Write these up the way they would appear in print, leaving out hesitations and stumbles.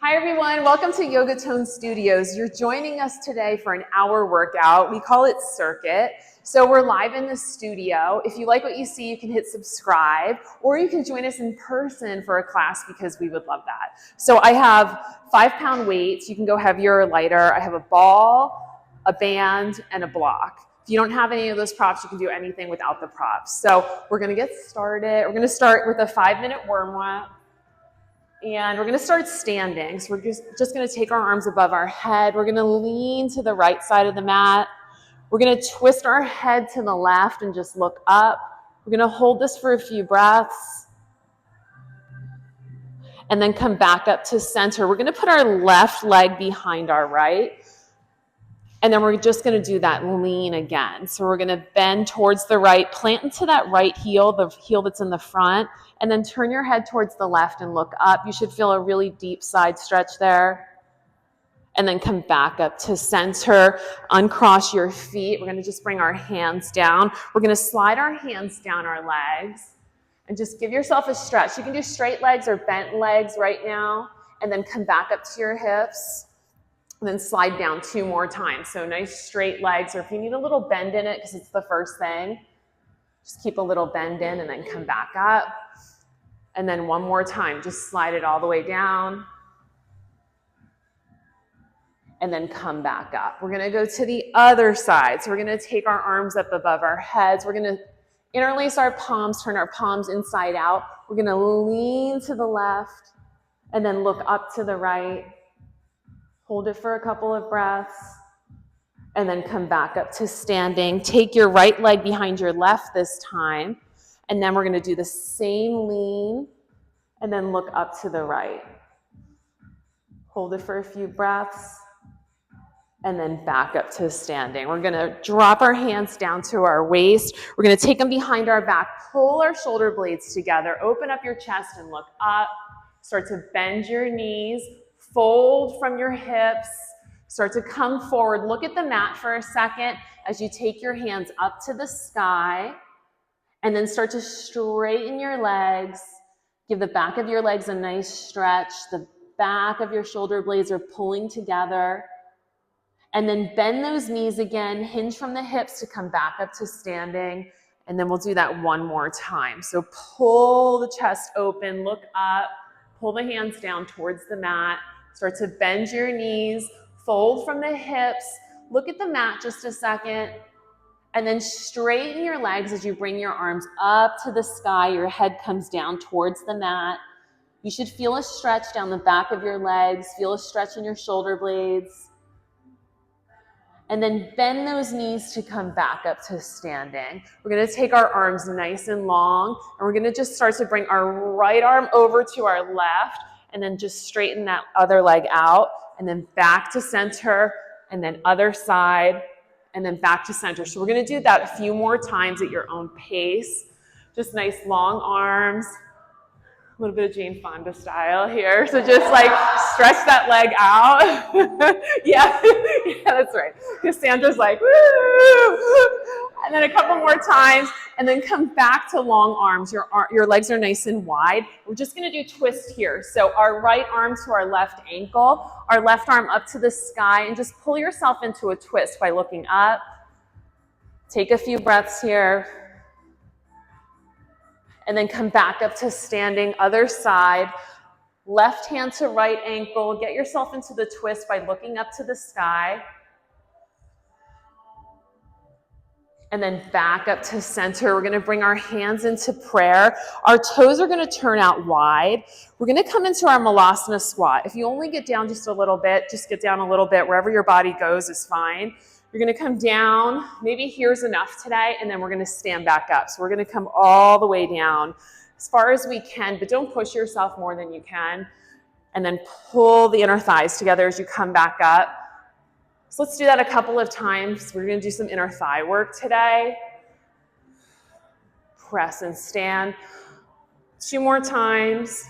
Hi everyone, welcome to Yoga Tone Studios. You're joining us today for an hour workout. We call it Circuit. So we're live in the studio. If you like what you see, you can hit subscribe, or you can join us in person for a class because we would love that. So I have 5-pound weights. You can go heavier or lighter. I have a ball, a band, and a block. If you don't have any of those props, you can do anything without the props. So we're gonna get started. We're gonna start with a 5-minute warm-up. And we're going to start standing. So we're just going to take our arms above our head. We're going to lean to the right side of the mat. We're going to twist our head to the left and just look up. We're going to hold this for a few breaths. And then come back up to center. We're going to put our left leg behind our right. And then we're just going to do that lean again. So we're going to bend towards the right, plant into that right heel, the heel that's in the front, and then turn your head towards the left and look up. You should feel a really deep side stretch there. And then come back up to center, uncross your feet. We're going to just bring our hands down. We're going to slide our hands down our legs and just give yourself a stretch. You can do straight legs or bent legs right now, and then come back up to your hips. And then slide down 2 more times. So nice straight legs, or if you need a little bend in it because it's the first thing, just keep a little bend in and then come back up. And then 1 more time, just slide it all the way down. And then come back up. We're gonna go to the other side. So we're gonna take our arms up above our heads. We're gonna interlace our palms, turn our palms inside out. We're gonna lean to the left and then look up to the right. Hold it for a couple of breaths, and then come back up to standing. Take your right leg behind your left this time, and then we're going to do the same lean, and then look up to the right. Hold it for a few breaths, and then back up to standing. We're going to drop our hands down to our waist. We're going to take them behind our back, pull our shoulder blades together, open up your chest and look up. Start to bend your knees. Fold from your hips, start to come forward. Look at the mat for a second as you take your hands up to the sky, and then start to straighten your legs. Give the back of your legs a nice stretch. The back of your shoulder blades are pulling together. And then bend those knees again, hinge from the hips to come back up to standing. And then we'll do that 1 more time. So pull the chest open, look up, pull the hands down towards the mat. Start to bend your knees, fold from the hips, look at the mat just a second, and then straighten your legs as you bring your arms up to the sky. Your head comes down towards the mat. You should feel a stretch down the back of your legs, feel a stretch in your shoulder blades, and then bend those knees to come back up to standing. We're going to take our arms nice and long, and we're going to just start to bring our right arm over to our left, and then just straighten that other leg out, and then back to center, and then other side, and then back to center. So we're going to do that a few more times at your own pace. Just nice long arms. A little bit of Jane Fonda style here. So just like stretch that leg out. yeah, that's right. Cassandra's like, woo! And then a couple more times, and then come back to long arms. Your legs are nice and wide. We're just gonna do twist here. So our right arm to our left ankle, our left arm up to the sky, and just pull yourself into a twist by looking up. Take a few breaths here. And then come back up to standing, other side. Left hand to right ankle. Get yourself into the twist by looking up to the sky. And then back up to center. We're going to bring our hands into prayer. Our toes are going to turn out wide. We're going to come into our Malasana squat. If you only get down just a little bit, just get down a little bit. Wherever your body goes is fine. You're going to come down, maybe here's enough today, and then we're going to stand back up. So we're going to come all the way down as far as we can, but don't push yourself more than you can. And then pull the inner thighs together as you come back up. So let's do that a couple of times. We're going to do some inner thigh work today. Press and stand. 2 more times.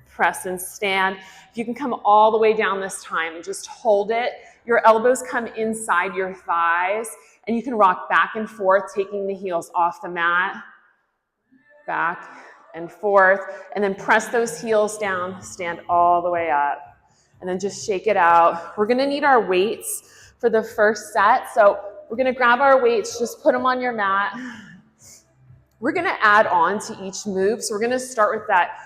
Press and stand. If you can come all the way down this time and just hold it. Your elbows come inside your thighs, and you can rock back and forth, taking the heels off the mat. Back and forth, and then press those heels down, stand all the way up, and then just shake it out. We're gonna need our weights for the first set, so we're gonna grab our weights, just put them on your mat. We're gonna add on to each move, so we're gonna start with that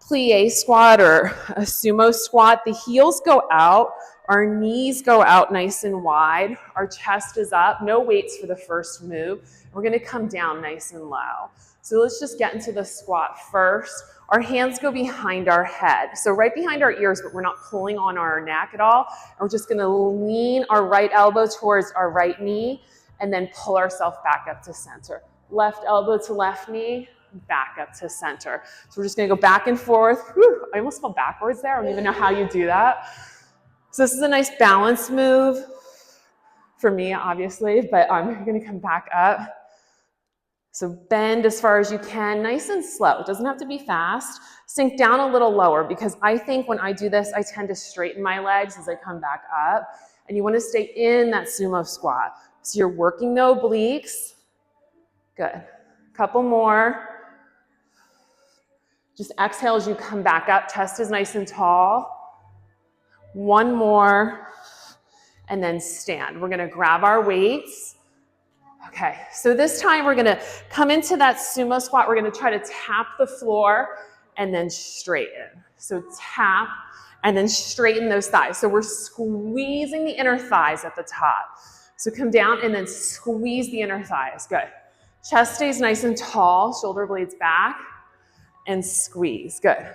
plie squat or a sumo squat. The heels go out, our knees go out nice and wide, our chest is up, no weights for the first move. We're gonna come down nice and low. So let's just get into the squat first. Our hands go behind our head, so right behind our ears, but we're not pulling on our neck at all. And we're just gonna lean our right elbow towards our right knee and then pull ourselves back up to center. Left elbow to left knee, back up to center. So we're just gonna go back and forth. Whew, I almost fell backwards there. I don't even know how you do that. So this is a nice balance move for me, obviously, but I'm gonna come back up. So bend as far as you can, nice and slow. It doesn't have to be fast. Sink down a little lower, because I think when I do this, I tend to straighten my legs as I come back up. And you wanna stay in that sumo squat. So you're working the obliques. Good. Couple more. Just exhale as you come back up. Chest is nice and tall. One more, and then stand. We're gonna grab our weights. Okay, so this time we're gonna come into that sumo squat. We're gonna try to tap the floor and then straighten. So tap and then straighten those thighs. So we're squeezing the inner thighs at the top. So come down and then squeeze the inner thighs. Good. Chest stays nice and tall, shoulder blades back, and squeeze. Good.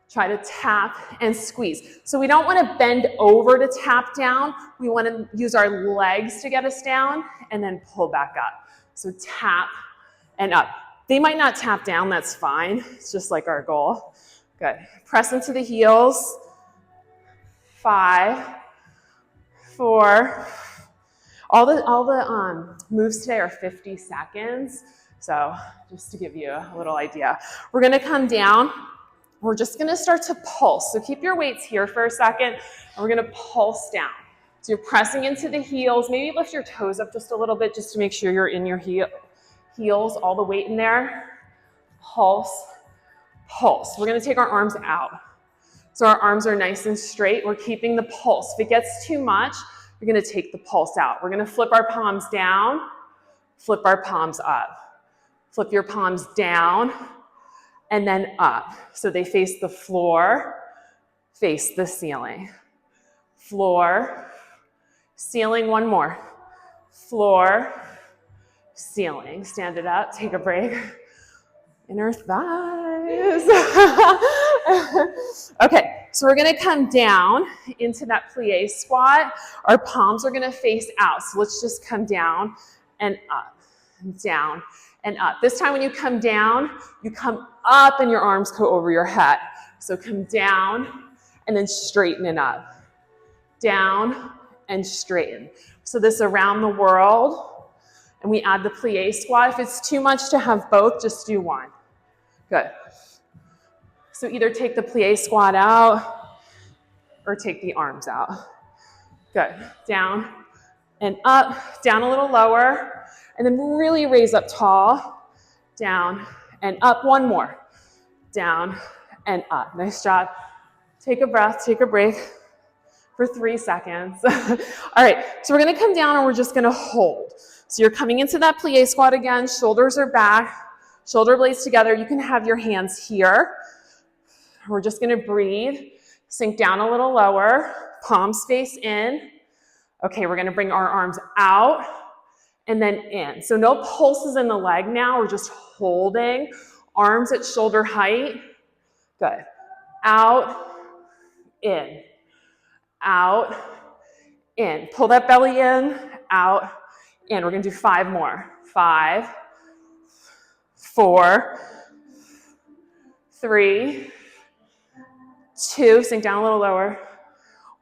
Try to tap and squeeze. So we don't want to bend over to tap down. We want to use our legs to get us down and then pull back up. So tap and up. They might not tap down, that's fine. It's just like our goal. Good. Press into the heels. 5, 4. All the moves today are 50 seconds. So just to give you a little idea. We're gonna come down. We're just gonna start to pulse. So keep your weights here for a second, and we're gonna pulse down. So you're pressing into the heels. Maybe lift your toes up just a little bit just to make sure you're in your heels, all the weight in there. Pulse, pulse. We're gonna take our arms out. So our arms are nice and straight. We're keeping the pulse. If it gets too much, you're gonna take the pulse out. We're gonna flip our palms down, flip our palms up. Flip your palms down, and then up. So they face the floor, face the ceiling. Floor, ceiling, one more. Floor, ceiling. Stand it up, take a break. Inner thighs. Okay, so we're gonna come down into that plie squat. Our palms are gonna face out. So let's just come down and up, down and up. This time when you come down, you come up and your arms go over your head. So come down and then straighten it up. Down and straighten. So this around the world, and we add the plie squat. If it's too much to have both, just do one. Good. So either take the plie squat out or take the arms out. Good. Down and up, down a little lower. And then really raise up tall, down and up. One more, down and up. Nice job. Take a breath, take a break for 3 seconds. All right, so we're gonna come down and we're just gonna hold. So you're coming into that plie squat again, shoulders are back, shoulder blades together. You can have your hands here. We're just gonna breathe, sink down a little lower, palms face in. Okay, we're gonna bring our arms out and then in. So no pulses in the leg now, we're just holding. Arms at shoulder height. Good. Out, in. Out, in. Pull that belly in, out, in. We're gonna do 5 more. 5, 4, 3, 2, sink down a little lower.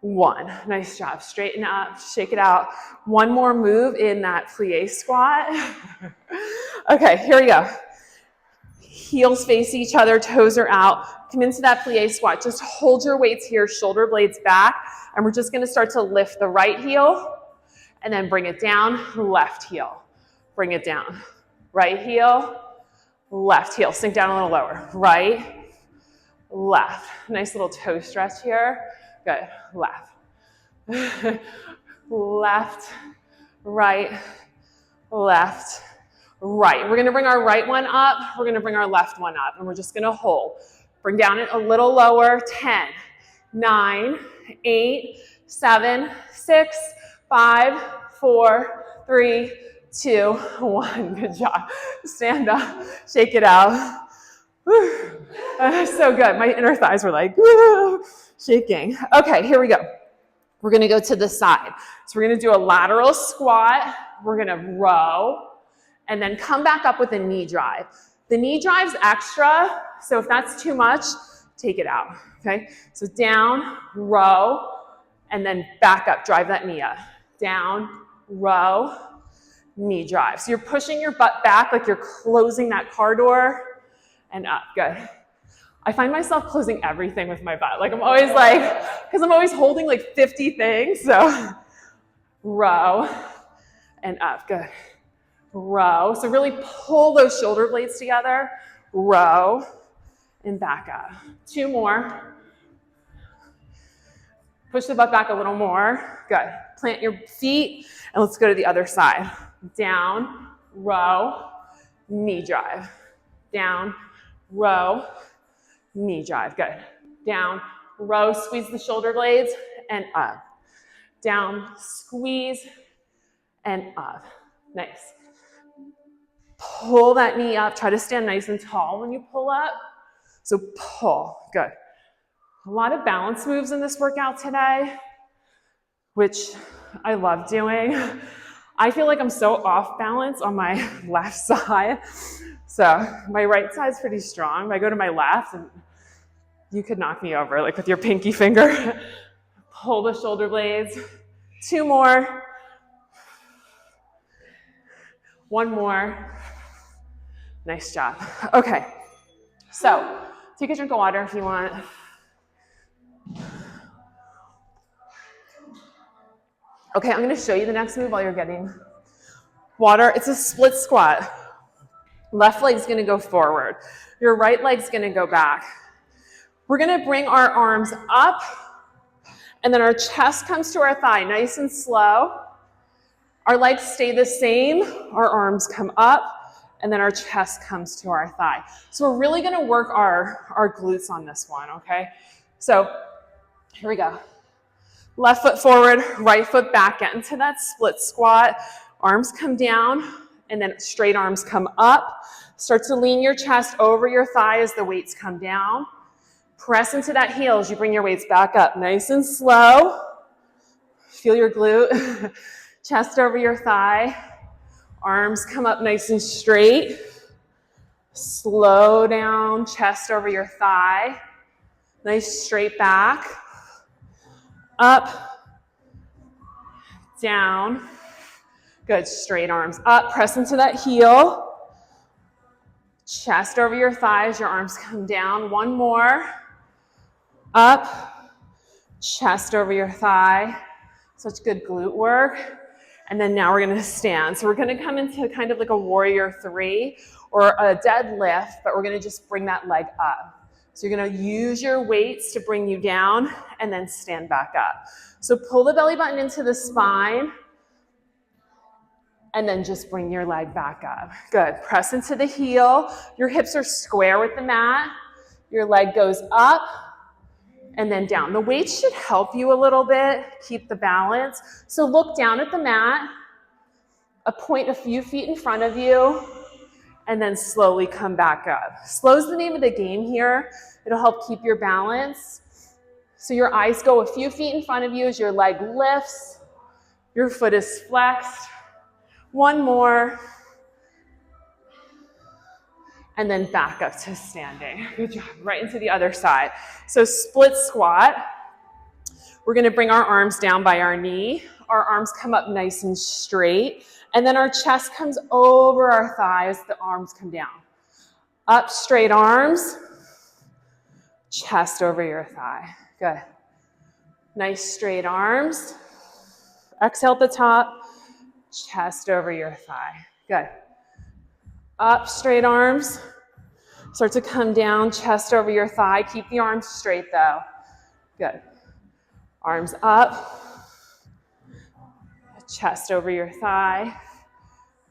1. Nice job. Straighten up, shake it out. One more move in that plie squat. Okay, here we go. Heels face each other, toes are out. Come into that plie squat. Just hold your weights here, shoulder blades back, and we're just gonna start to lift the right heel and then bring it down, left heel. Bring it down. Right heel, left. Heel, sink down a little lower. Right, left. Nice little toe stretch here. Good, left. Left, right, left, right. We're gonna bring our right one up. We're gonna bring our left one up, and we're just gonna hold. Bring down it a little lower. 10, 9, 8, 7, 6, 5, 4, 3, 2, 1. Good job. Stand up, shake it out. So good. My inner thighs were like, shaking. Okay, here we go. We're gonna go to the side. So we're gonna do a lateral squat. We're gonna row and then come back up with a knee drive. The knee drive's extra, so if that's too much, take it out, okay? So down, row, and then back up, drive that knee up. Down, row, knee drive. So you're pushing your butt back like you're closing that car door and up, good. I find myself closing everything with my butt. Like I'm always like, because I'm always holding like 50 things, so row and up, good. Row, so really pull those shoulder blades together, row and back up. 2 more. Push the butt back a little more, good. Plant your feet and let's go to the other side. Down, row, knee drive. Down, row, knee drive, good. Down, row, squeeze the shoulder blades and up. Down, squeeze and up. Nice. Pull that knee up. Try to stand nice and tall when you pull up. So pull, good. A lot of balance moves in this workout today, which I love doing. I feel like I'm so off balance on my left side. So my right side's pretty strong. If I go to my left, and you could knock me over like with your pinky finger. Pull the shoulder blades. 2 more. 1 more. Nice job. Okay, so take a drink of water if you want. Okay, I'm gonna show you the next move while you're getting water. It's a split squat. Left leg's gonna go forward. Your right leg's gonna go back. We're gonna bring our arms up, and then our chest comes to our thigh, nice and slow. Our legs stay the same, our arms come up, and then our chest comes to our thigh. So we're really gonna work our glutes on this one, okay? So here we go. Left foot forward, right foot back, get into that split squat. Arms come down, and then straight arms come up. Start to lean your chest over your thigh as the weights come down. Press into that heel as you bring your weights back up. Nice and slow. Feel your glute. Chest over your thigh. Arms come up nice and straight. Slow down, chest over your thigh. Nice straight back. Up, down. Good, straight arms up. Press into that heel. Chest over your thighs, your arms come down. 1 more. Up, chest over your thigh. Such good glute work. And then now we're gonna stand. So we're gonna come into kind of like a warrior 3 or a deadlift, but we're gonna just bring that leg up. So you're gonna use your weights to bring you down and then stand back up. So pull the belly button into the spine and then just bring your leg back up. Good, press into the heel. Your hips are square with the mat. Your leg goes up and then down. The weights should help you a little bit, keep the balance. So look down at the mat, point a few feet in front of you, and then slowly come back up. Slow's the name of the game here. It'll help keep your balance. So your eyes go a few feet in front of you as your leg lifts, your foot is flexed. 1 more. And then back up to standing. Good job. Right into the other side. So split squat. We're gonna bring our arms down by our knee. Our arms come up nice and straight. And then our chest comes over our thighs. The arms come down. Up, straight arms. Chest over your thigh. Good. Nice straight arms. Exhale at the top. Chest over your thigh. Good. Up, straight arms. Start to come down, chest over your thigh. Keep the arms straight though. Good. Arms up. Chest over your thigh.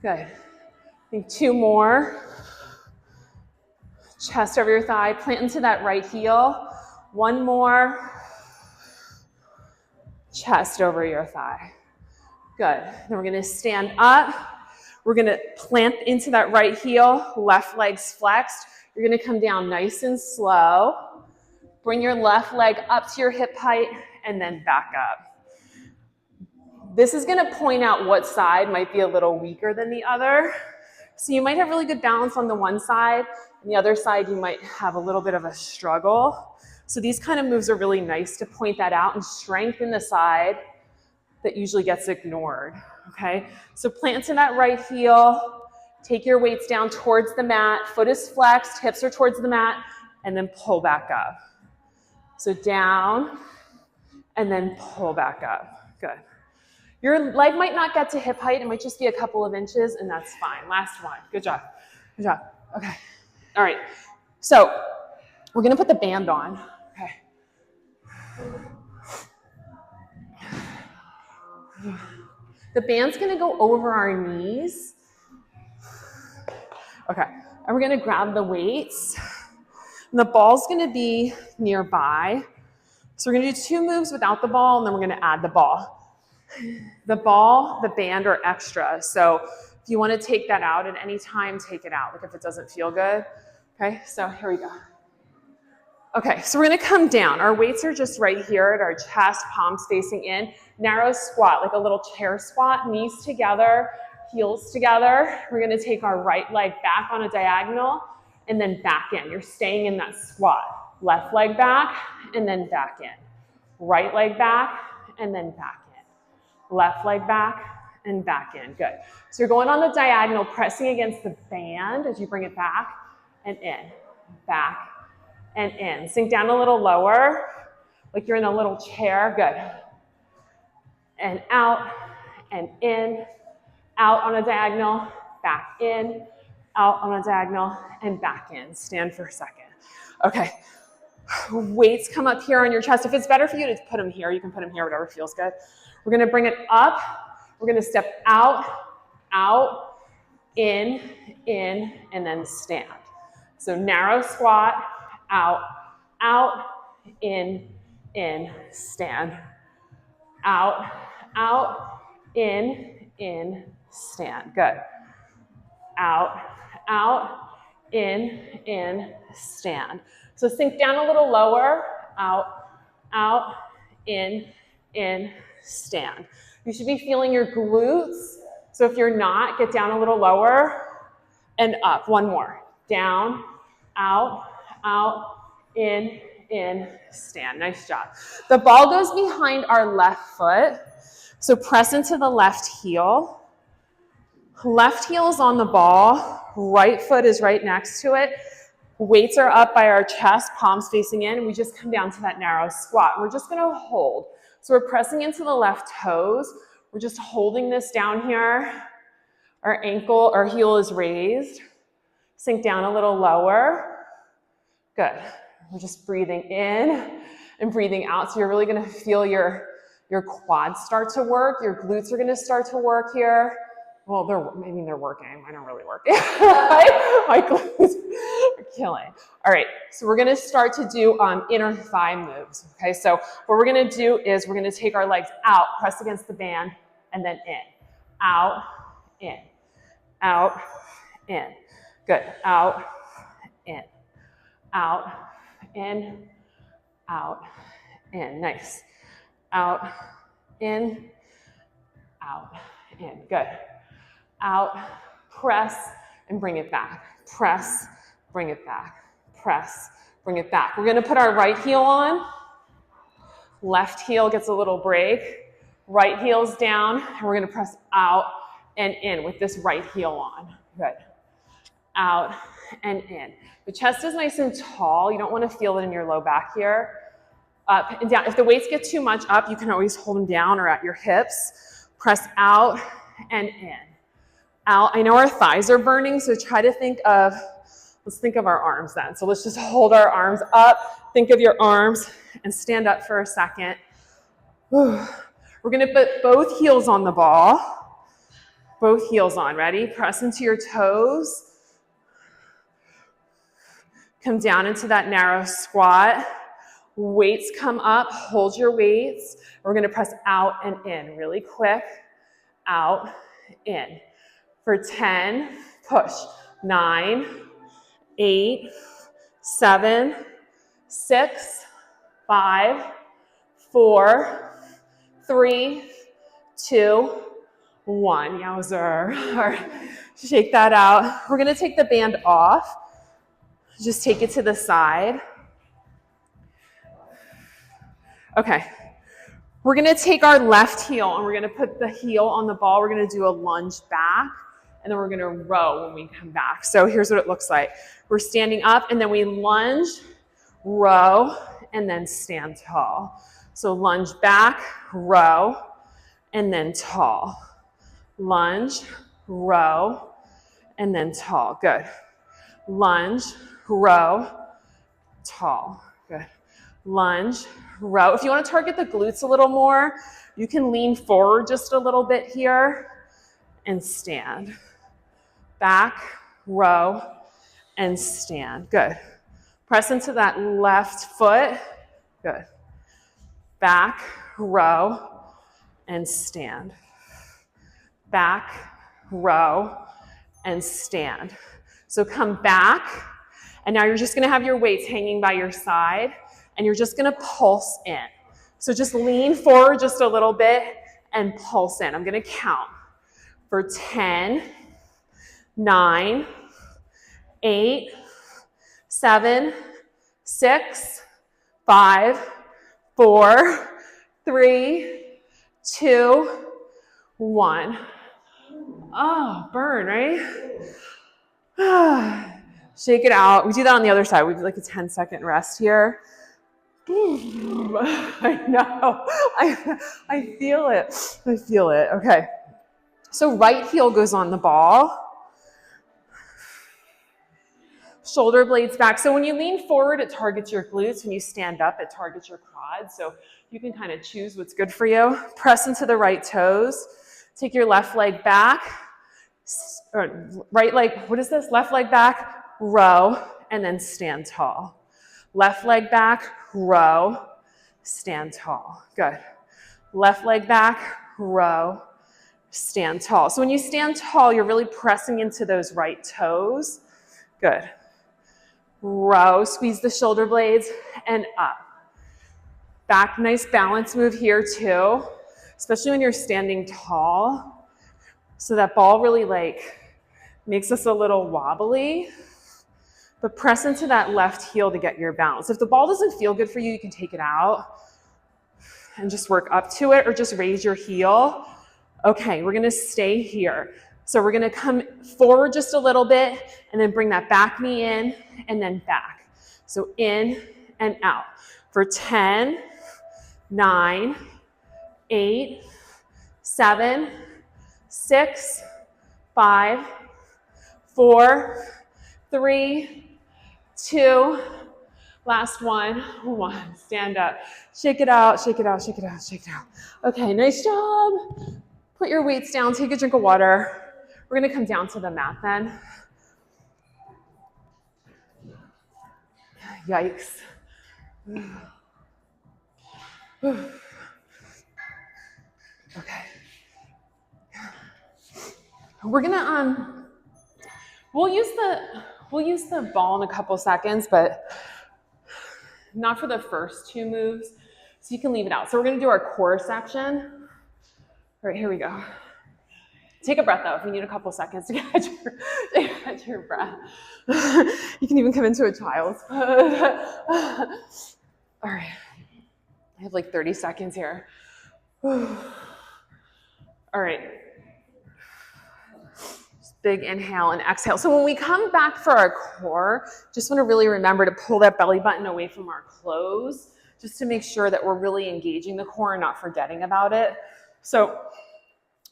Good. I think 2 more. Chest over your thigh. Plant into that right heel. 1 more. Chest over your thigh. Good. Then we're going to stand up. We're going to plant into that right heel. Left leg's flexed. You're going to come down nice and slow. Bring your left leg up to your hip height and then back up. This is going to point out what side might be a little weaker than the other. So you might have really good balance on the one side, and the other side you might have a little bit of a struggle. So these kind of moves are really nice to point that out and strengthen the side that usually gets ignored, okay? So plant in that right heel, take your weights down towards the mat, foot is flexed, hips are towards the mat, and then pull back up. So down, and then pull back up, good. Your leg might not get to hip height, it might just be a couple of inches, and that's fine. Last one, good job, okay. All right, so we're gonna put the band on, okay. The band's gonna go over our knees. Okay, and we're gonna grab the weights. And the ball's gonna be nearby. So we're gonna do 2 moves without the ball, and then we're gonna add the ball. The ball, the band are extra. So if you wanna take that out at any time, take it out, like if it doesn't feel good. Okay, so here we go. Okay, so we're gonna come down. Our weights are just right here at our chest, palms facing in. Narrow squat, like a little chair squat, knees together, heels together. We're gonna take our right leg back on a diagonal and then back in. You're staying in that squat. Left leg back and then back in. Right leg back and then back in. Left leg back and back in, good. So you're going on the diagonal, pressing against the band as you bring it back and in, back, and in. Sink down a little lower, like you're in a little chair, good. And out, and in, out on a diagonal, back in, out on a diagonal, and back in. Stand for a second. Okay, weights come up here on your chest. If it's better for you to put them here, you can put them here, whatever feels good. We're gonna bring it up. We're gonna step out, out, in, and then stand. So narrow squat, out, out, in, stand. Out, out, in, stand. Good. Out, out, in, stand. So sink down a little lower. Out, out, in, stand. You should be feeling your glutes. So if you're not, get down a little lower and up. One more. Down, out, out, in, stand. Nice job. The ball goes behind our left foot. So press into the left heel. Left heel is on the ball. Right foot is right next to it. Weights are up by our chest, palms facing in. We just come down to that narrow squat. We're just going to hold. So we're pressing into the left toes. We're just holding this down here. Our ankle, our heel is raised. Sink down a little lower. Good. We're just breathing in and breathing out. So you're really going to feel your quads start to work. Your glutes are going to start to work here. Well, they're working. Mine aren't really working. My glutes are killing. All right, so we're going to start to do inner thigh moves. Okay, so what we're going to do is we're going to take our legs out, press against the band, and then in. Out, in. Out, in. Good. Out, in. Out, in. Out, in. Nice. Out, in. Out, in. Good. Out, press, and bring it back. Press, bring it back. Press, bring it back. We're gonna put our right heel on. Left heel gets a little break. Right heel's down, and we're gonna press out and in with this right heel on. Good. Out and in. The chest is nice and tall. You don't wanna feel it in your low back here. Up and down. If the weights get too much up, you can always hold them down or at your hips. Press out and in. Out. I know our thighs are burning, so try to think of Let's think of our arms then. So let's just hold our arms up. Think of your arms and stand up for a second. We're going to put both heels on the ball. Both heels on. Ready? Press into your toes. Come down into that narrow squat. Weights come up. Hold your weights. We're going to press out and in really quick. Out, in. For 10, push. 9, 8, 7, 6, 5, 4, 3, 2, 1. Yowzer. All right. Shake that out. We're going to take the band off. Just take it to the side. Okay. We're going to take our left heel and we're going to put the heel on the ball. We're going to do a lunge back and then we're going to row when we come back. So here's what it looks like. We're standing up and then we lunge, row, and then stand tall. So lunge back, row, and then tall. Lunge, row, and then tall. Good. Lunge, row, tall. Good. Lunge, row. If you want to target the glutes a little more, you can lean forward just a little bit here and stand. Back, row, and stand. Good. Press into that left foot. Good. Back, row, and stand. Back, row, and stand. So come back, and now you're just going to have your weights hanging by your side, and you're just going to pulse in. So just lean forward just a little bit and pulse in. I'm going to count for 10, 9, 8, 7, 6, 5, 4, 3, 2, 1. Oh, burn, right? Shake it out. We do that on the other side. We do like a 10-second rest here. I know. I feel it. I feel it. Okay. So right heel goes on the ball. Shoulder blades back. So when you lean forward, it targets your glutes. When you stand up, it targets your quads. So you can kind of choose what's good for you. Press into the right toes. Take your left leg back. Or right leg, what is this? Left leg back, row, and then stand tall. Left leg back, row, stand tall. Good. Left leg back, row, stand tall. So when you stand tall, you're really pressing into those right toes. Good. Row, squeeze the shoulder blades, and up. Back, nice balance move here too, especially when you're standing tall. So that ball really makes us a little wobbly. But press into that left heel to get your balance. If the ball doesn't feel good for you, you can take it out and just work up to it or just raise your heel. Okay, we're gonna stay here. So we're gonna come forward just a little bit and then bring that back knee in and then back. So in and out for 10, 9, 8, 7, 6, 5, 4, 3, 2, last one. Stand up. Shake it out, shake it out, shake it out, shake it out. Okay, nice job. Put your weights down, take a drink of water. We're gonna come down to the mat then. Yikes. Okay. We're gonna we'll use the ball in a couple seconds, but not for the first two moves. So you can leave it out. So we're gonna do our core section. All right, here we go. Take a breath though if you need a couple seconds to catch your breath. You can even come into a child's pose. All right, I have like 30 seconds here. All right. Big inhale and exhale. So when we come back for our core, just want to really remember to pull that belly button away from our clothes, just to make sure that we're really engaging the core and not forgetting about it. So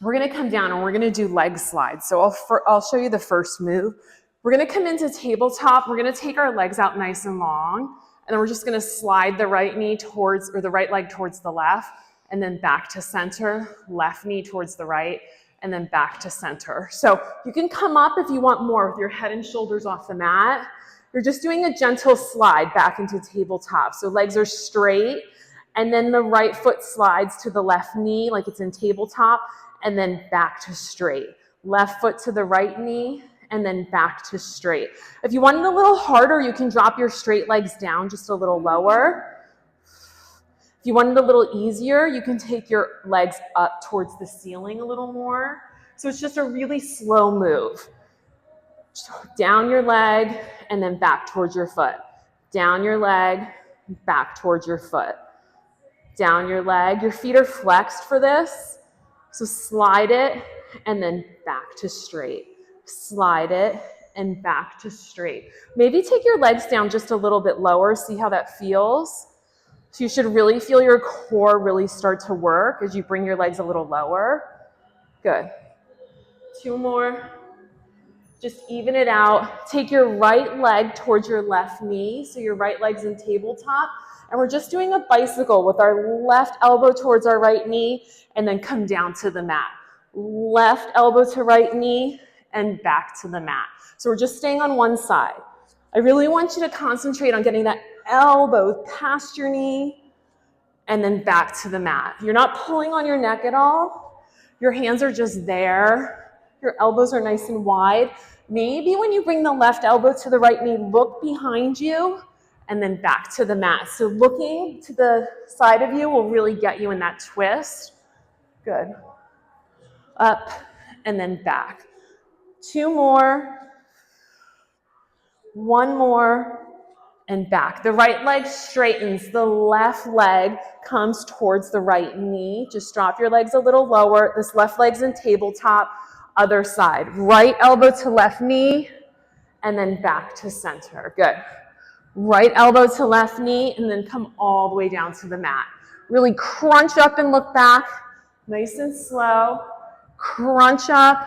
we're going to come down and we're going to do leg slides. So I'll show you the first move. We're gonna come into tabletop. We're gonna take our legs out nice and long, and then we're just gonna slide the right knee towards, or the right leg towards the left, and then back to center, left knee towards the right, and then back to center. So you can come up if you want more with your head and shoulders off the mat. You're just doing a gentle slide back into tabletop. So legs are straight, and then the right foot slides to the left knee like it's in tabletop, and then back to straight. Left foot to the right knee, and then back to straight. If you want it a little harder, you can drop your straight legs down just a little lower. If you want it a little easier, you can take your legs up towards the ceiling a little more. So it's just a really slow move. Down your leg, and then back towards your foot. Down your leg, back towards your foot. Down your leg. Your feet are flexed for this. So slide it, and then back to straight. Slide it, and back to straight. Maybe take your legs down just a little bit lower. See how that feels. So you should really feel your core really start to work as you bring your legs a little lower. Good. 2 more. Just even it out. Take your right leg towards your left knee. So your right leg's in tabletop. And we're just doing a bicycle with our left elbow towards our right knee, and then come down to the mat. Left elbow to right knee, and back to the mat. So we're just staying on one side. I really want you to concentrate on getting that elbow past your knee and then back to the mat. You're not pulling on your neck at all. Your hands are just there. Your elbows are nice and wide. Maybe when you bring the left elbow to the right knee, look behind you and then back to the mat. So looking to the side of you will really get you in that twist. Good. Up and then back. 2 more. 1 more. And back. The right leg straightens. The left leg comes towards the right knee. Just drop your legs a little lower. This left leg's in tabletop. Other side. Right elbow to left knee, and then back to center. Good. Right elbow to left knee, and then come all the way down to the mat. Really crunch up and look back. Nice and slow. Crunch up,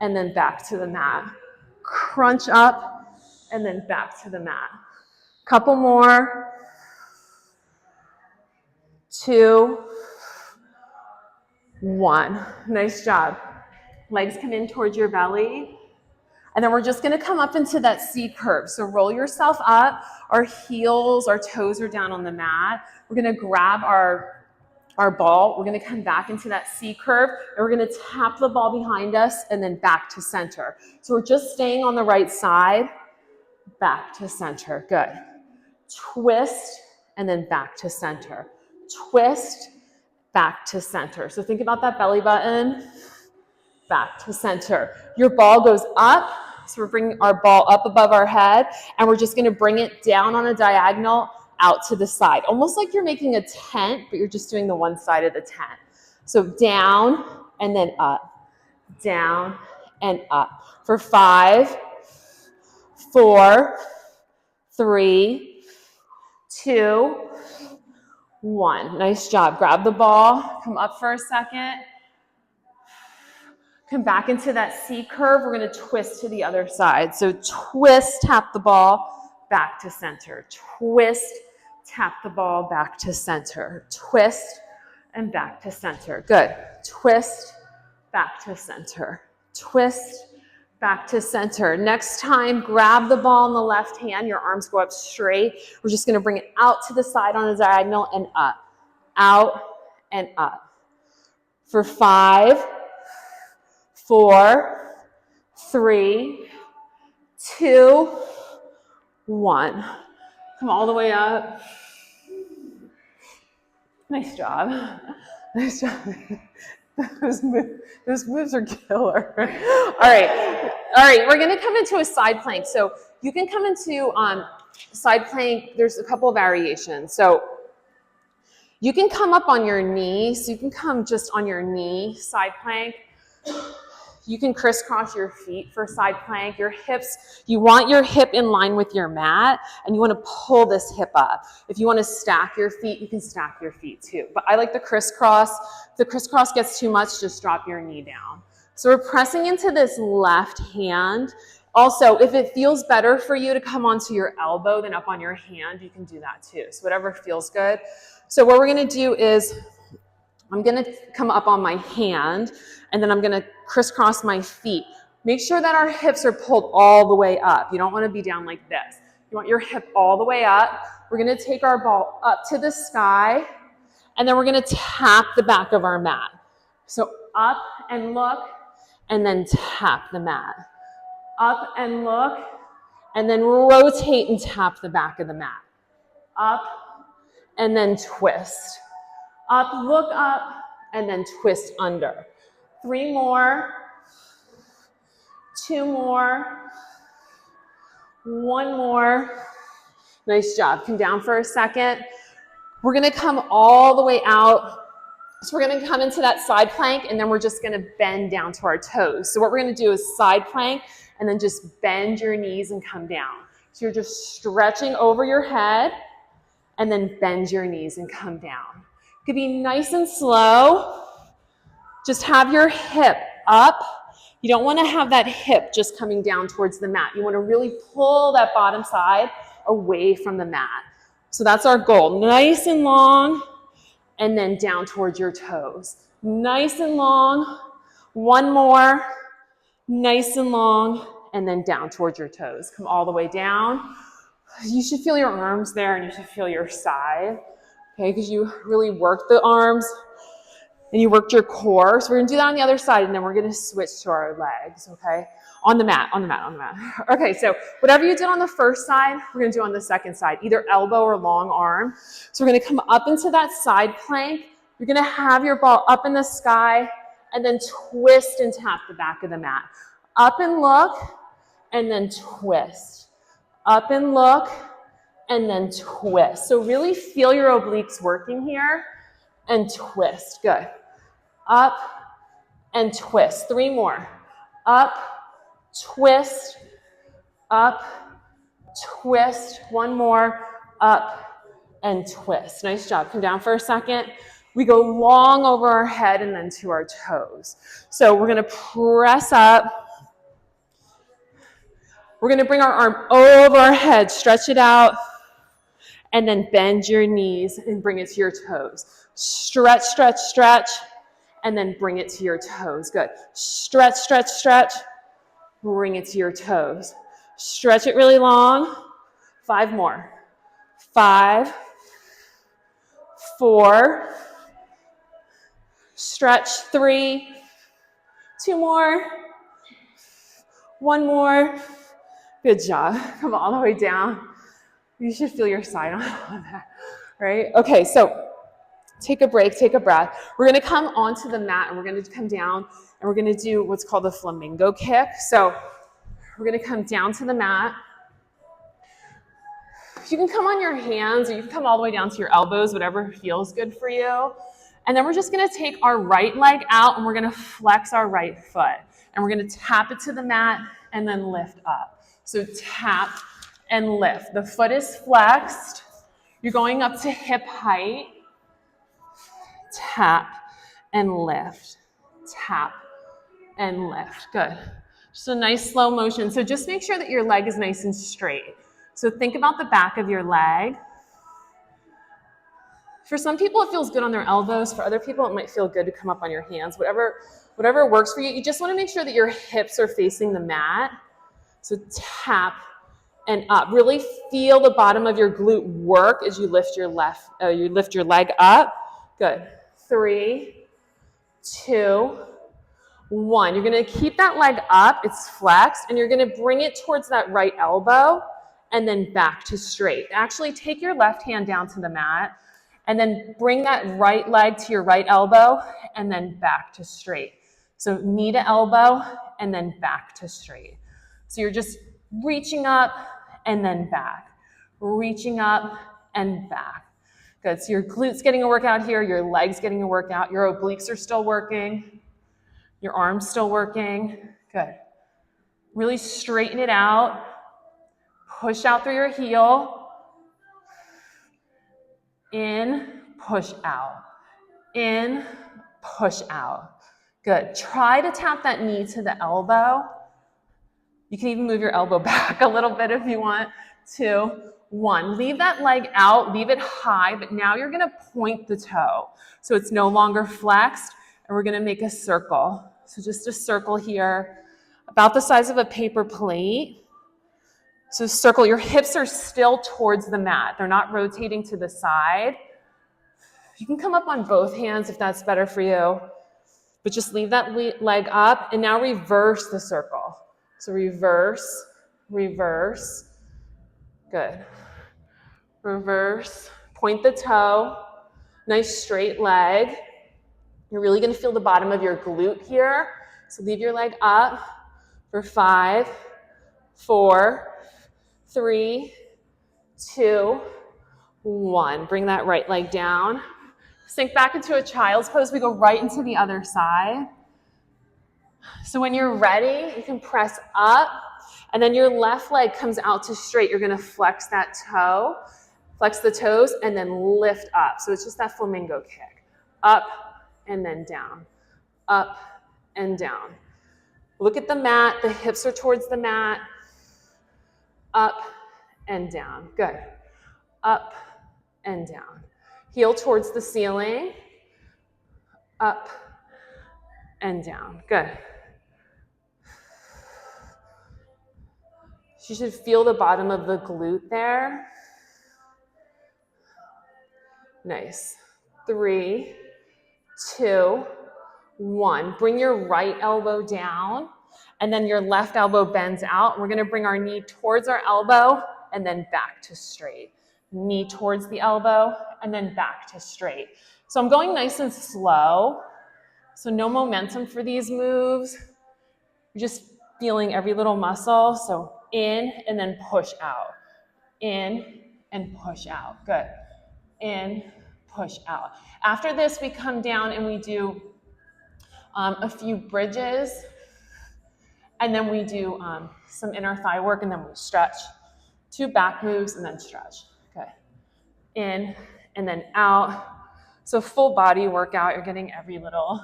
and then back to the mat. Crunch up, and then back to the mat. Couple more. 2, 1. Nice job. Legs come in towards your belly. And then we're just gonna come up into that C curve. So roll yourself up. Our heels, our toes are down on the mat. We're gonna grab our ball. We're gonna come back into that C curve, and we're gonna tap the ball behind us and then back to center. So we're just staying on the right side, back to center. Good. Twist, and then back to center. Twist, back to center. So think about that belly button, back to center. Your ball goes up, so we're bringing our ball up above our head, and we're just gonna bring it down on a diagonal out to the side. Almost like you're making a tent, but you're just doing the one side of the tent. So down, and then up. Down, and up. For 5, 4, 3, 2, 1. Nice job. Grab the ball, come up for a second. Come back into that C curve. We're going to twist to the other side. So twist, tap the ball, back to center. Twist, tap the ball, back to center. Twist, and back to center. Good. Twist, back to center. Twist, back to center. Next time, grab the ball in the left hand. Your arms go up straight. We're just going to bring it out to the side on a diagonal and up. Out and up. For 5, 4, 3, 2, 1. Come all the way up. Nice job. Nice job. Those moves are killer. All right. We're gonna come into a side plank. So you can come into side plank. There's a couple of variations. So you can come up on your knee. So you can come just on your knee, side plank. You can crisscross your feet for side plank. Your hips, you want your hip in line with your mat, and you want to pull this hip up. If you want to stack your feet, you can stack your feet too. But I like the crisscross. If the crisscross gets too much, just drop your knee down. So we're pressing into this left hand. Also, if it feels better for you to come onto your elbow than up on your hand, you can do that too. So whatever feels good. So what we're going to do is I'm going to come up on my hand, and then I'm going to crisscross my feet. Make sure that our hips are pulled all the way up. You don't want to be down like this. You want your hip all the way up. We're going to take our ball up to the sky, and then we're going to tap the back of our mat. So up and look, and then tap the mat. Up and look, and then rotate and tap the back of the mat. Up, and then twist. Up, look up, and then twist under. 3 more. 2 more. 1 more. Nice job. Come down for a second. We're going to come all the way out. So we're going to come into that side plank, and then we're just going to bend down to our toes. So what we're going to do is side plank, and then just bend your knees and come down. So you're just stretching over your head, and then bend your knees and come down. It could be nice and slow. Just have your hip up. You don't want to have that hip just coming down towards the mat. You want to really pull that bottom side away from the mat. So that's our goal. Nice and long, and then down towards your toes. Nice and long. 1 more. Nice and long, and then down towards your toes. Come all the way down. You should feel your arms there, and you should feel your side, okay, because you really worked the arms, and you worked your core. So we're going to do that on the other side, and then we're going to switch to our legs, okay? On the mat. Okay, so whatever you did on the first side, we're going to do on the second side, either elbow or long arm. So we're going to come up into that side plank. You're going to have your ball up in the sky, and then twist and tap the back of the mat. Up and look, and then twist. Up and look, and then twist. So really feel your obliques working here, and twist. Good. Up and twist. 3 more. Up, twist, up, twist. 1 more. Up and twist. Nice job. Come down for a second. We go long over our head and then to our toes. So we're going to press up. We're going to bring our arm over our head, stretch it out, and then bend your knees and bring it to your toes. Stretch, stretch, stretch, and then bring it to your toes. Good. Stretch, stretch, stretch, bring it to your toes. Stretch it really long. 5 more. 5, 4, stretch 3, 2 more, 1 more. Good job. Come all the way down. You should feel your side on that, right? Okay, so take a break, take a breath. We're going to come onto the mat, and we're going to come down, and we're going to do what's called a flamingo kick. So we're going to come down to the mat. You can come on your hands, or you can come all the way down to your elbows, whatever feels good for you. And then we're just going to take our right leg out, and we're going to flex our right foot. And we're going to tap it to the mat and then lift up. So tap and lift. The foot is flexed. You're going up to hip height. Tap and lift. Tap and lift. Good. Just a nice slow motion. So just make sure that your leg is nice and straight. So think about the back of your leg. For some people, it feels good on their elbows. For other people, it might feel good to come up on your hands. Whatever works for you. You just want to make sure that your hips are facing the mat. So tap and up. Really feel the bottom of your glute work as you lift your leg up. Good. 3, 2, 1. You're going to keep that leg up. It's flexed, and you're going to bring it towards that right elbow, and then back to straight. Actually, take your left hand down to the mat, and then bring that right leg to your right elbow, and then back to straight. So knee to elbow, and then back to straight. So you're just reaching up and then back, reaching up and back. Good. So your glutes getting a workout here, your legs getting a workout, your obliques are still working, your arms still working. Good. Really straighten it out. Push out through your heel. In, push out. In, push out. Good. Try to tap that knee to the elbow. You can even move your elbow back a little bit if you want. 2, 1. Leave that leg out, leave it high, but now you're gonna point the toe. So it's no longer flexed, and we're gonna make a circle. So just a circle here, about the size of a paper plate. So circle, your hips are still towards the mat. They're not rotating to the side. You can come up on both hands if that's better for you, but just leave that leg up, and now reverse the circle. So reverse, reverse, good. Reverse, point the toe, nice straight leg. You're really gonna feel the bottom of your glute here. So leave your leg up for 5, 4, 3, 2, 1. Bring that right leg down. Sink back into a child's pose. We go right into the other side. So when you're ready, you can press up, and then your left leg comes out to straight. You're gonna flex that toe, flex the toes, and then lift up. So it's just that flamingo kick. Up and then down, up and down. Look at the mat, the hips are towards the mat. Up and down, good. Up and down. Heel towards the ceiling, up and down, good. You should feel the bottom of the glute there. Nice. 3, 2, 1. Bring your right elbow down, and then your left elbow bends out. We're gonna bring our knee towards our elbow and then back to straight. Knee towards the elbow and then back to straight. So I'm going nice and slow. So no momentum for these moves. You're just feeling every little muscle. So in and then push out. In and push out. Good. In, push out. After this, we come down and we do a few bridges. And then we do some inner thigh work, and then we stretch. 2 back moves and then stretch. Okay. In and then out. So full body workout. You're getting every little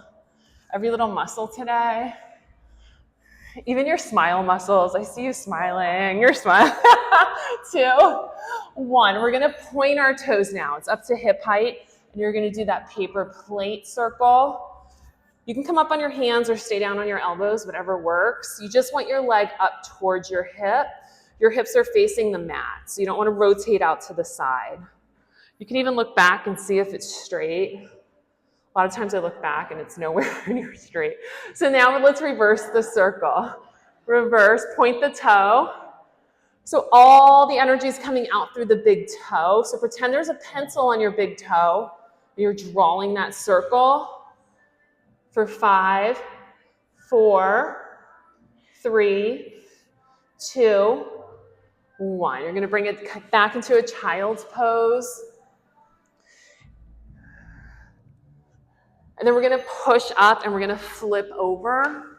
muscle today. Even your smile muscles. I see you smiling. You're smiling. 2, 1. We're gonna point our toes now. It's up to hip height, and you're gonna do that paper plate circle. You can come up on your hands or stay down on your elbows, whatever works. You just want your leg up towards your hip. Your hips are facing the mat, so you don't want to rotate out to the side. You can even look back and see if it's straight. A lot of times I look back and it's nowhere near straight. So now let's reverse the circle. Reverse, point the toe. So all the energy is coming out through the big toe. So pretend there's a pencil on your big toe. You're drawing that circle. For 5, 4, 3, 2, 1. You're going to bring it back into a child's pose. And then we're going to push up and we're going to flip over.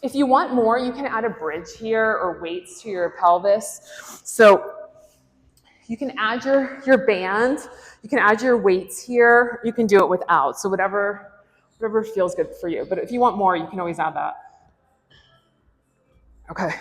If you want more, you can add a bridge here or weights to your pelvis. So you can add your band. You can add your weights here. You can do it without. So whatever feels good for you. But if you want more, you can always add that. Okay.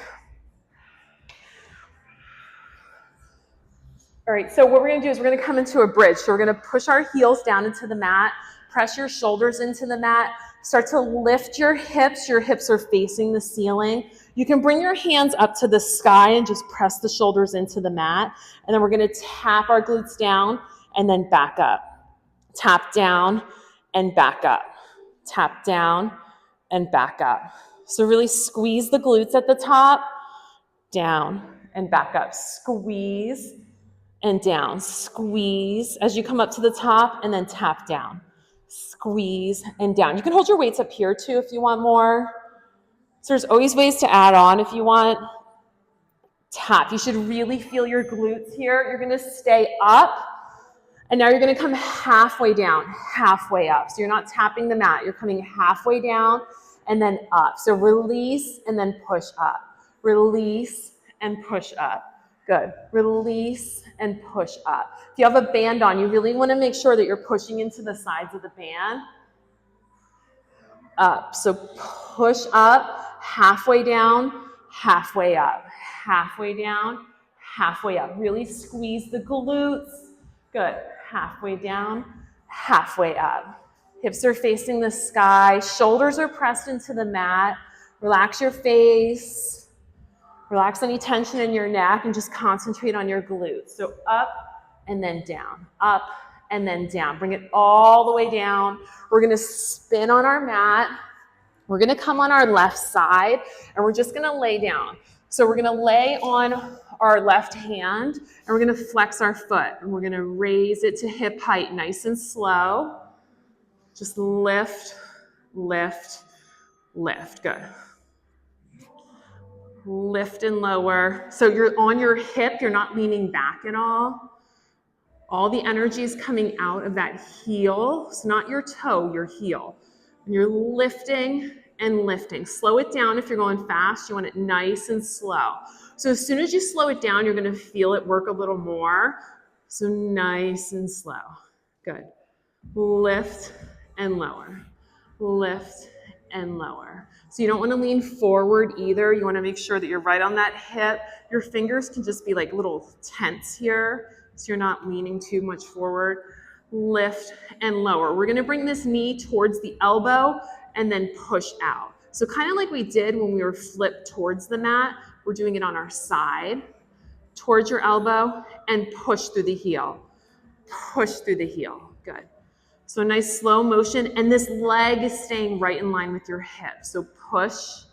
All right, so what we're gonna do is we're gonna come into a bridge. So we're gonna push our heels down into the mat, press your shoulders into the mat, start to lift your hips. Your hips are facing the ceiling. You can bring your hands up to the sky and just press the shoulders into the mat. And then we're gonna tap our glutes down and then back up. Tap down and back up. Tap down and back up. So really squeeze the glutes at the top, down and back up. Squeeze and down. Squeeze as you come up to the top and then tap down. Squeeze and down. You can hold your weights up here too if you want more. So there's always ways to add on if you want. Tap. You should really feel your glutes here. You're going to stay up. And now you're going to come halfway down, halfway up. So you're not tapping the mat. You're coming halfway down and then up. So release and then push up. Release and push up. Good. Release and push up. If you have a band on, you really want to make sure that you're pushing into the sides of the band. Up. So push up, halfway down, halfway up, halfway down, halfway up. Really squeeze the glutes. Good. Halfway down, halfway up. Hips are facing the sky. Shoulders are pressed into the mat. Relax your face. Relax any tension in your neck and just concentrate on your glutes. So up and then down, up and then down. Bring it all the way down. We're going to spin on our mat. We're going to come on our left side and we're just going to lay down. So we're going to lay on our left hand and we're going to flex our foot and we're going to raise it to hip height, nice and slow. Just lift, lift, lift. Good. Lift and lower. So you're on your hip, you're not leaning back at all. All the energy is coming out of that heel. It's not your toe, your heel. And you're lifting and lifting. Slow it down if you're going fast. You want it nice and slow. So as soon as you slow it down, you're going to feel it work a little more. So nice and slow. Good. Lift and lower. Lift and lower. So you don't want to lean forward either. You want to make sure that you're right on that hip. Your fingers can just be like little tents here, so you're not leaning too much forward. Lift and lower. We're going to bring this knee towards the elbow and then push out. So kind of like we did when we were flipped towards the mat, we're doing it on our side, towards your elbow, and push through the heel. Push through the heel. Good. So a nice slow motion, and this leg is staying right in line with your hip. So push,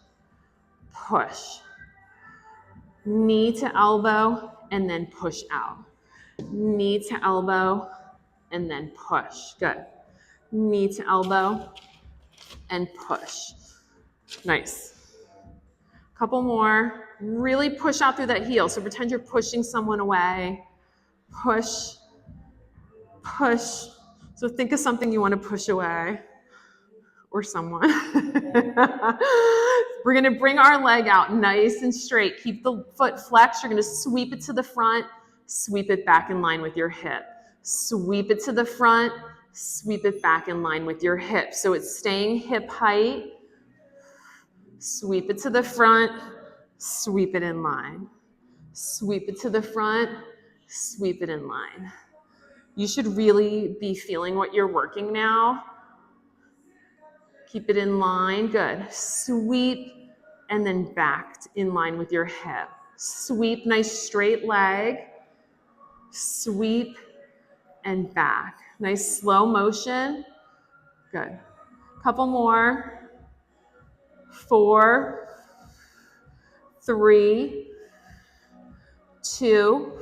push. Knee to elbow, and then push out. Knee to elbow, and then push. Good. Knee to elbow, and push. Nice. Couple more. Really push out through that heel. So pretend you're pushing someone away. Push, push. So think of something you want to push away, or someone. We're going to bring our leg out nice and straight. Keep the foot flexed. You're going to sweep it to the front, sweep it back in line with your hip. Sweep it to the front, sweep it back in line with your hip. So it's staying hip height. Sweep it to the front, sweep it in line. Sweep it to the front, sweep it in line. You should really be feeling what you're working now. Keep it in line. Good. Sweep and then back in line with your hip. Sweep, nice straight leg. Sweep and back. Nice slow motion. Good. Couple more. 4, 3, 2,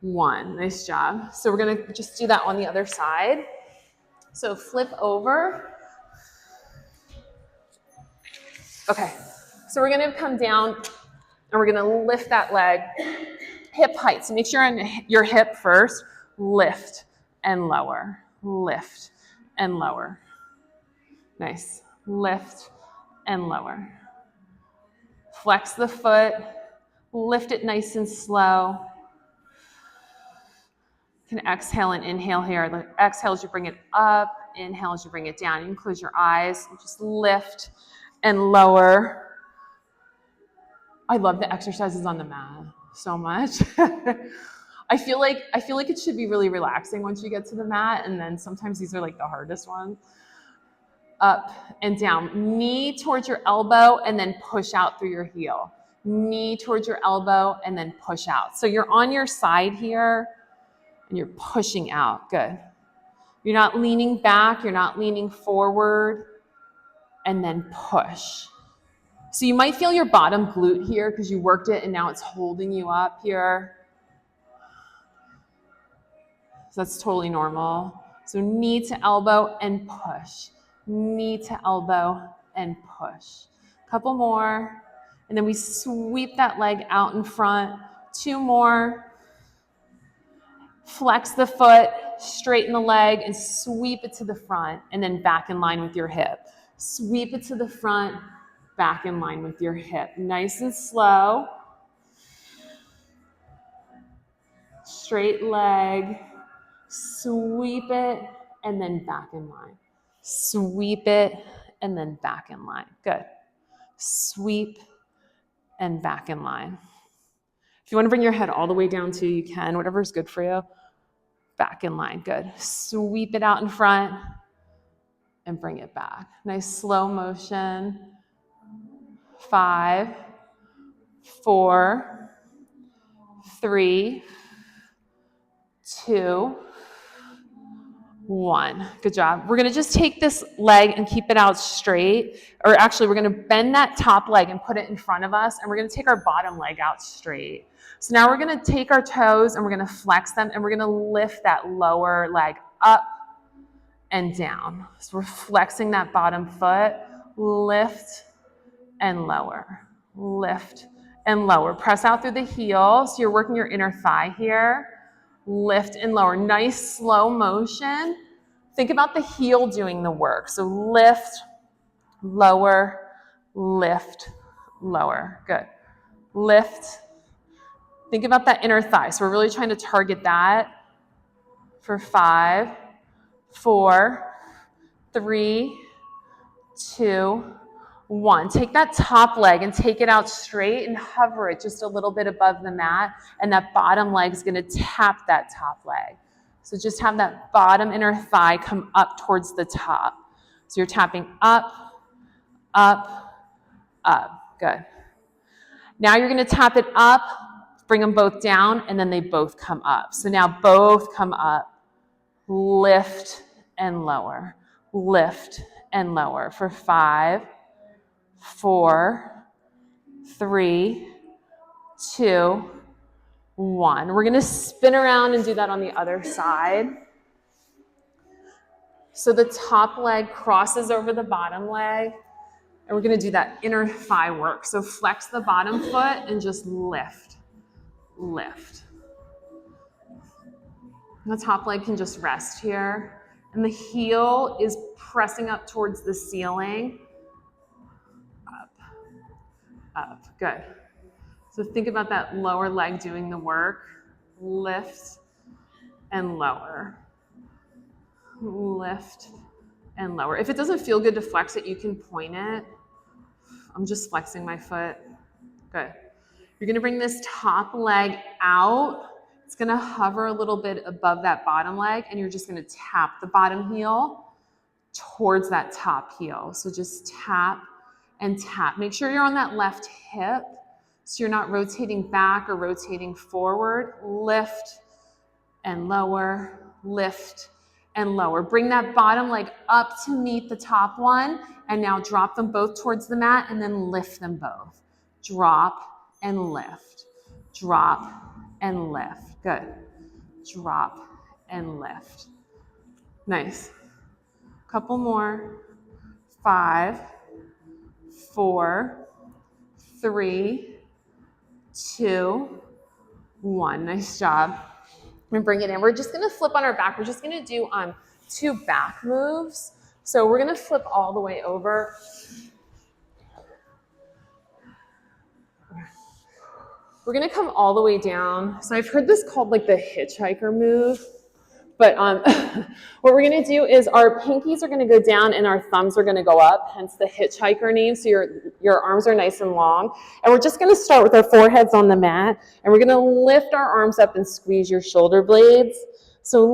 1. Nice job. So we're going to just do that on the other side. So flip over. Okay. So we're going to come down and we're going to lift that leg hip height. So make sure on your hip first. Lift and lower. Lift and lower. Nice. Lift and lower. Flex the foot. Lift it nice and slow. You can exhale and inhale here. The exhale as you bring it up. Inhale as you bring it down. You can close your eyes. Just lift and lower. I love the exercises on the mat so much. I feel like it should be really relaxing once you get to the mat, and then sometimes these are like the hardest ones. Up and down. Knee towards your elbow and then push out through your heel. Knee towards your elbow and then push out. So you're on your side here and you're pushing out. Good. You're not leaning back. You're not leaning forward. And then push. So you might feel your bottom glute here because you worked it and now it's holding you up here. So that's totally normal. So knee to elbow and push. Knee to elbow and push. Couple more. And then we sweep that leg out in front. 2 more. Flex the foot, straighten the leg, and sweep it to the front, and then back in line with your hip. Sweep it to the front, back in line with your hip. Nice and slow. Straight leg. Sweep it, and then back in line. Sweep it, and then back in line. Good. sweep, and back in line. If you want to bring your head all the way down too, you can, whatever is good for you. Back in line, good. Sweep it out in front and bring it back. Nice slow motion. 5, 4, 3, 2, 1. Good job. We're going to just take this leg and keep it out straight. Or actually, we're going to bend that top leg and put it in front of us. And we're going to take our bottom leg out straight. So now we're going to take our toes and we're going to flex them. And we're going to lift that lower leg up and down. So we're flexing that bottom foot. Lift and lower. Lift and lower. Press out through the heel. So you're working your inner thigh here. Lift and lower. Nice slow motion. Think about the heel doing the work. So lift, lower, lift, lower. Good. Lift. Think about that inner thigh. So we're really trying to target that for 5, 4, 3, 2, 1. Take that top leg and take it out straight and hover it just a little bit above the mat. And that bottom leg is going to tap that top leg. So just have that bottom inner thigh come up towards the top. So you're tapping up, up, up. Good. Now you're going to tap it up, bring them both down, and then they both come up. So now both come up. Lift and lower. Lift and lower for 5, 4, 3, 2, 1. We're going to spin around and do that on the other side. So the top leg crosses over the bottom leg, and we're going to do that inner thigh work. So flex the bottom foot and just lift, lift. The top leg can just rest here, and the heel is pressing up towards the ceiling. Up. Good. So think about that lower leg doing the work. Lift and lower. Lift and lower. If it doesn't feel good to flex it, you can point it. I'm just flexing my foot. Good. You're going to bring this top leg out. It's going to hover a little bit above that bottom leg, and you're just going to tap the bottom heel towards that top heel. So just tap and tap. Make sure you're on that left hip so you're not rotating back or rotating forward. Lift and lower, lift and lower. Bring that bottom leg up to meet the top one, and now drop them both towards the mat and then lift them both. Drop and lift, drop and lift. Good. Drop and lift. Nice. Couple more. 5, 4, 3, 2, 1. Nice job. I'm going to bring it in. We're just going to flip on our back. We're just going to do 2 back moves. So we're going to flip all the way over. We're going to come all the way down. So I've heard this called like the hitchhiker move. But what we're going to do is our pinkies are going to go down and our thumbs are going to go up, hence the hitchhiker name. So your arms are nice and long. And we're just going to start with our foreheads on the mat. And we're going to lift our arms up and squeeze your shoulder blades. So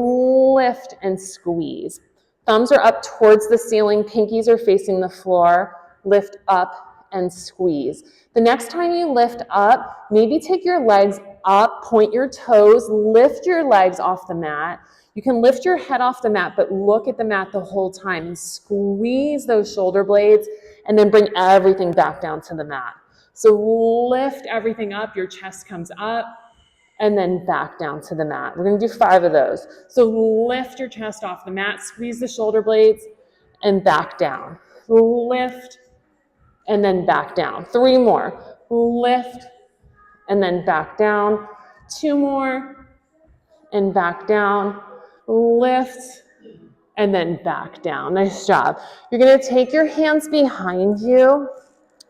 lift and squeeze. Thumbs are up towards the ceiling. Pinkies are facing the floor. Lift up and squeeze. The next time you lift up, maybe take your legs up, point your toes, lift your legs off the mat. You can lift your head off the mat, but look at the mat the whole time and squeeze those shoulder blades and then bring everything back down to the mat. So lift everything up, your chest comes up and then back down to the mat. We're going to do 5 of those. So lift your chest off the mat, squeeze the shoulder blades and back down. Lift and then back down. 3 more. Lift and then back down. 2 more and back down. Lift and then back down. Nice job. You're going to take your hands behind you.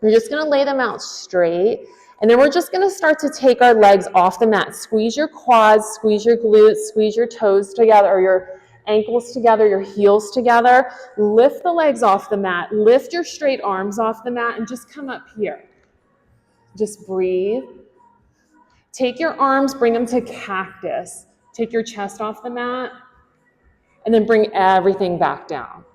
You're just going to lay them out straight. And then we're just going to start to take our legs off the mat. Squeeze your quads, squeeze your glutes, squeeze your toes together, or ankles together, your heels together. Lift the legs off the mat, lift your straight arms off the mat, and just come up here. Just breathe. Take your arms, bring them to cactus. Take your chest off the mat, and then bring everything back down.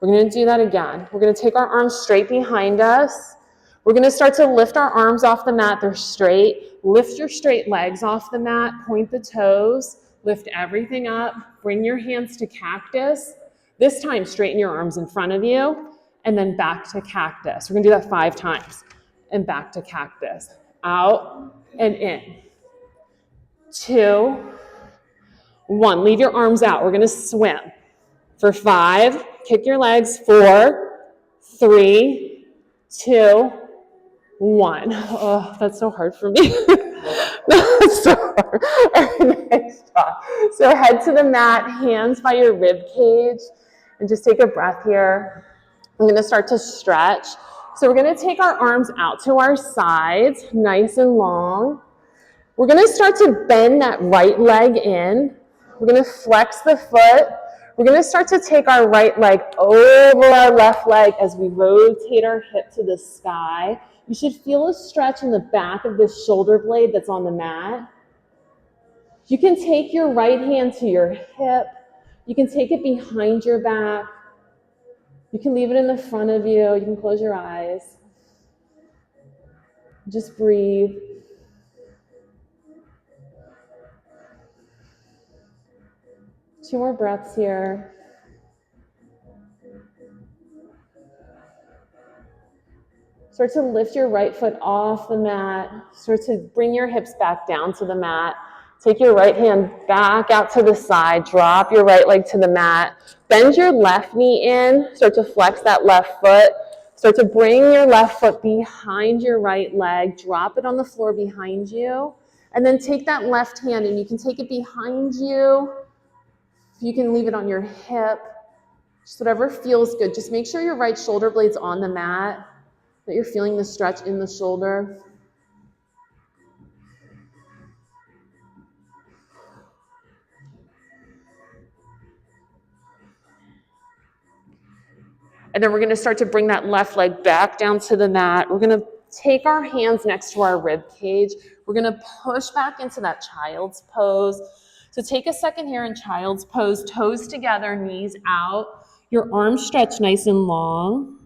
We're going to do that again. We're going to take our arms straight behind us. We're going to start to lift our arms off the mat. They're straight. Lift your straight legs off the mat. Point the toes. Lift everything up. Bring your hands to cactus. This time, straighten your arms in front of you, and then back to cactus. We're going to do that 5 times. And back to cactus. Out and in. 2, 1. Leave your arms out. We're going to swim. For 5, kick your legs. 4, 3, 2, 1. Oh, that's so hard for me. That's so hard. Nice job. So head to the mat, hands by your rib cage, and just take a breath here. I'm going to start to stretch. So we're going to take our arms out to our sides, nice and long. We're going to start to bend that right leg in. We're going to flex the foot. We're going to start to take our right leg over our left leg as we rotate our hip to the sky. You should feel a stretch in the back of the shoulder blade that's on the mat. You can take your right hand to your hip. You can take it behind your back. You can leave it in the front of you. You can close your eyes. Just breathe. Two more breaths here. Start to lift your right foot off the mat. Start to bring your hips back down to the mat. Take your right hand back out to the side. Drop your right leg to the mat. Bend your left knee in. Start to flex that left foot. Start to bring your left foot behind your right leg. Drop it on the floor behind you. And then take that left hand and you can take it behind you. You can leave it on your hip. Just whatever feels good. Just make sure your right shoulder blade's on the mat, that you're feeling the stretch in the shoulder. And then we're going to start to bring that left leg back down to the mat. We're going to take our hands next to our rib cage. We're going to push back into that child's pose. So take a second here in child's pose, toes together, knees out. Your arms stretch nice and long.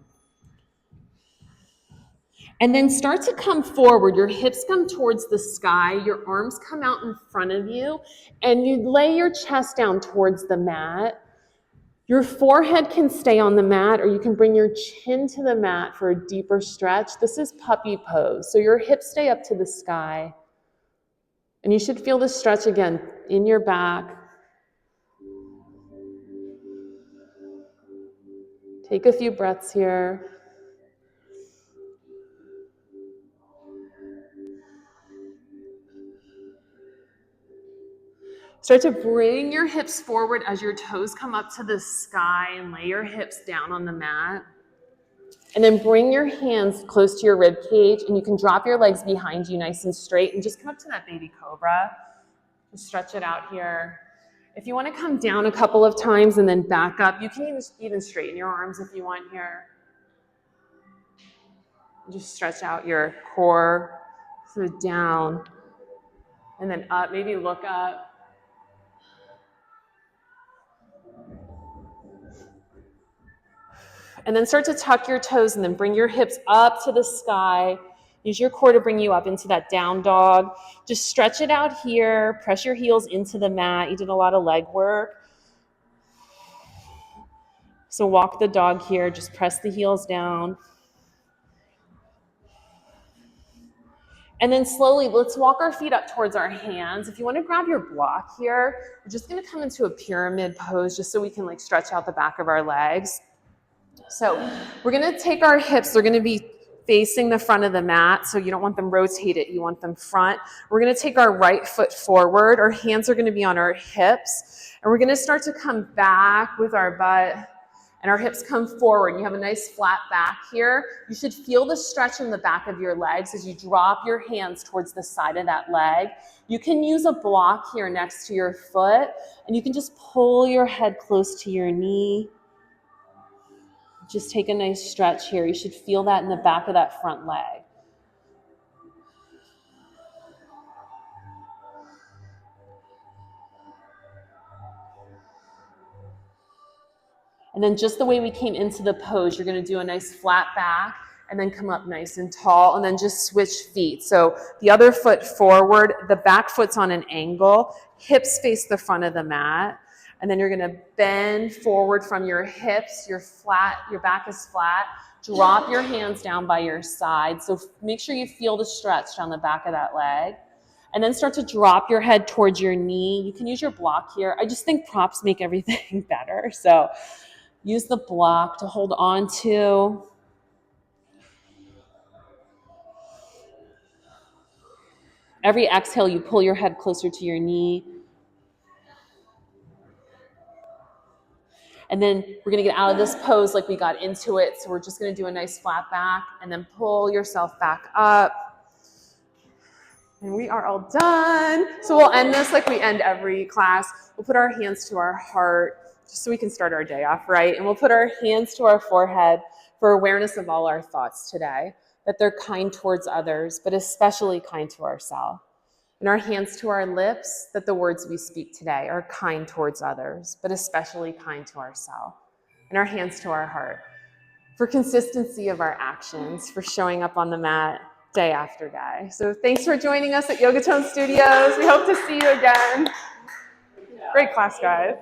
And then start to come forward. Your hips come towards the sky. Your arms come out in front of you. And you lay your chest down towards the mat. Your forehead can stay on the mat, or you can bring your chin to the mat for a deeper stretch. This is puppy pose. So your hips stay up to the sky. And you should feel the stretch again in your back. Take a few breaths here. Start to bring your hips forward as your toes come up to the sky and lay your hips down on the mat. And then bring your hands close to your rib cage and you can drop your legs behind you nice and straight and just come up to that baby cobra. Just stretch it out here. If you want to come down a couple of times and then back up, you can even straighten your arms if you want here. Just stretch out your core, so down and then up, maybe look up. And then start to tuck your toes and then bring your hips up to the sky. Use your core to bring you up into that down dog. Just stretch it out here. Press your heels into the mat. You did a lot of leg work. So walk the dog here. Just press the heels down. And then slowly, let's walk our feet up towards our hands. If you want to grab your block here, we're just going to come into a pyramid pose just so we can stretch out the back of our legs. So we're going to take our hips. They're going to be facing the front of the mat. So you don't want them rotated. You want them front. We're going to take our right foot forward. Our hands are going to be on our hips. And we're going to start to come back with our butt. and our hips come forward. You have a nice flat back here. You should feel the stretch in the back of your legs as you drop your hands towards the side of that leg. You can use a block here next to your foot, and you can just pull your head close to your knee. Just take a nice stretch here. You should feel that in the back of that front leg. And then just the way we came into the pose, you're going to do a nice flat back and then come up nice and tall and then just switch feet. So the other foot forward, the back foot's on an angle, hips face the front of the mat. And then you're going to bend forward from your hips, your back is flat. Drop your hands down by your side. So make sure you feel the stretch down the back of that leg. And then start to drop your head towards your knee. You can use your block here. I just think props make everything better. So use the block to hold on to. Every exhale, you pull your head closer to your knee. And then we're going to get out of this pose like we got into it. So we're just going to do a nice flat back and then pull yourself back up. And we are all done. So we'll end this like we end every class. We'll put our hands to our heart just so we can start our day off right. And we'll put our hands to our forehead for awareness of all our thoughts today, that they're kind towards others, but especially kind to ourselves. And our hands to our lips, that the words we speak today are kind towards others, but especially kind to ourselves. And our hands to our heart for consistency of our actions, for showing up on the mat day after day. So thanks for joining us at Yogatone Studios. We hope to see you again. Great class, guys.